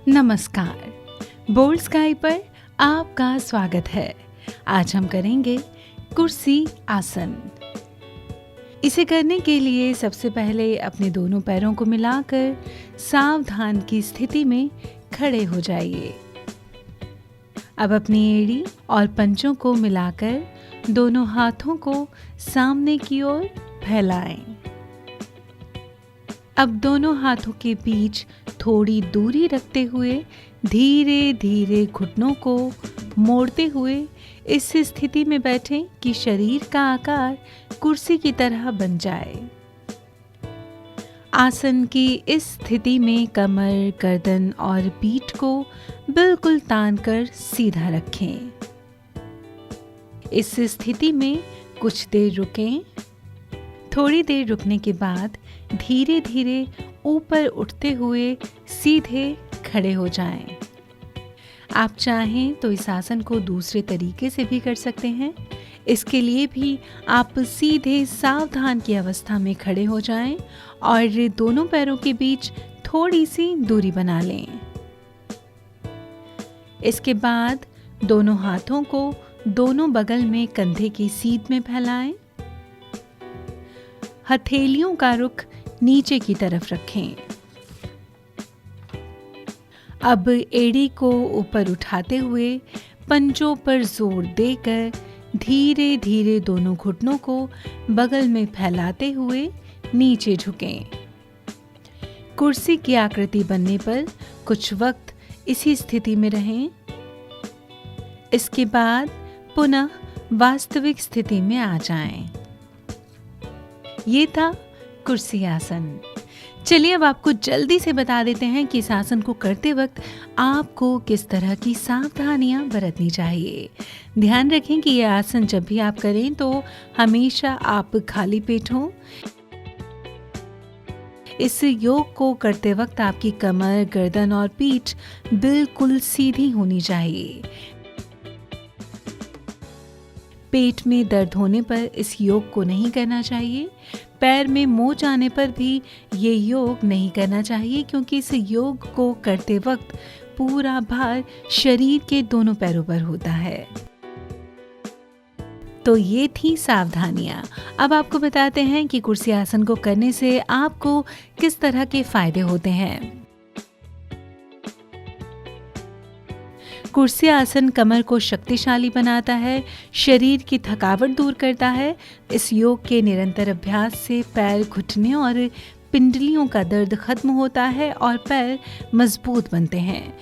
नमस्कार, bold sky पर आपका स्वागत है। आज हम करेंगे कुर्सी आसन। इसे करने के लिए सबसे पहले अपने दोनों पैरों को मिलाकर सावधान की स्थिति में खड़े हो जाइए। अब अपनी एड़ी और पंजों को मिलाकर दोनों हाथों को सामने की ओर फैलाएं। अब दोनों हाथों के बीच थोड़ी दूरी रखते हुए धीरे धीरे घुटनों को मोड़ते हुए इस स्थिति में बैठें कि शरीर का आकार कुर्सी की तरह बन जाए। आसन की इस स्थिति में कमर, गर्दन और पीठ को बिल्कुल तान कर सीधा रखें। इस स्थिति में कुछ देर रुकें। थोड़ी देर रुकने के बाद धीरे धीरे ऊपर उठते हुए सीधे खड़े हो जाएं। आप चाहें तो इस आसन को दूसरे तरीके से भी कर सकते हैं। इसके लिए भी आप सीधे सावधान की अवस्था में खड़े हो जाएं और दोनों पैरों के बीच थोड़ी सी दूरी बना लें। इसके बाद दोनों हाथों को दोनों बगल में कंधे की सीध में फैलाएं। हथेलियों का रुख नीचे की तरफ रखें। अब एड़ी को ऊपर उठाते हुए पंजों पर जोर देकर धीरे धीरे दोनों घुटनों को बगल में फैलाते हुए नीचे झुकें। कुर्सी की आकृति बनने पर कुछ वक्त इसी स्थिति में रहें। इसके बाद पुनः वास्तविक स्थिति में आ जाएं। ये था कुर्सी आसन। चलिए अब आपको जल्दी से बता देते हैं कि इस आसन को करते वक्त आपको किस तरह की सावधानियां बरतनी चाहिए। ध्यान रखें कि यह आसन जब भी आप करें तो हमेशा आप खाली पेट हों। इस योग को करते वक्त आपकी कमर, गर्दन और पीठ बिल्कुल सीधी होनी चाहिए। पेट में दर्द होने पर इस योग को नहीं करना चाहिए। पैर में मोच आने पर भी ये योग नहीं करना चाहिए, क्योंकि इस योग को करते वक्त पूरा भार शरीर के दोनों पैरों पर होता है। तो ये थी सावधानियां। अब आपको बताते हैं कि कुर्सी आसन को करने से आपको किस तरह के फायदे होते हैं। कुर्सी आसन कमर को शक्तिशाली बनाता है, शरीर की थकावट दूर करता है। इस योग के निरंतर अभ्यास से पैर, घुटने और पिंडलियों का दर्द खत्म होता है और पैर मजबूत बनते हैं।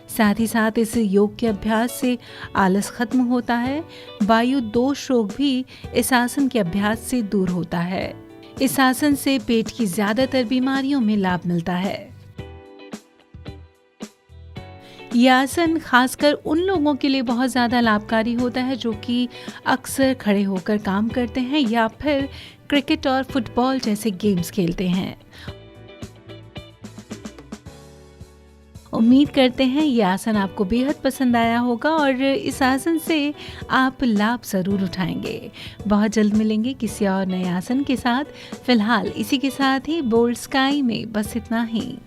साथ ही साथ इस योग के अभ्यास से आलस खत्म होता है। वायु दोष रोग भी इस आसन के अभ्यास से दूर होता है। इस आसन से पेट की ज्यादातर बीमारियों में लाभ मिलता है। यह आसन खासकर उन लोगों के लिए बहुत ज़्यादा लाभकारी होता है जो कि अक्सर खड़े होकर काम करते हैं या फिर क्रिकेट और फुटबॉल जैसे गेम्स खेलते हैं। उम्मीद करते हैं यह आसन आपको बेहद पसंद आया होगा और इस आसन से आप लाभ ज़रूर उठाएंगे। बहुत जल्द मिलेंगे किसी और नए आसन के साथ। फिलहाल इसी के साथ ही बोल्ड स्काई में बस इतना ही।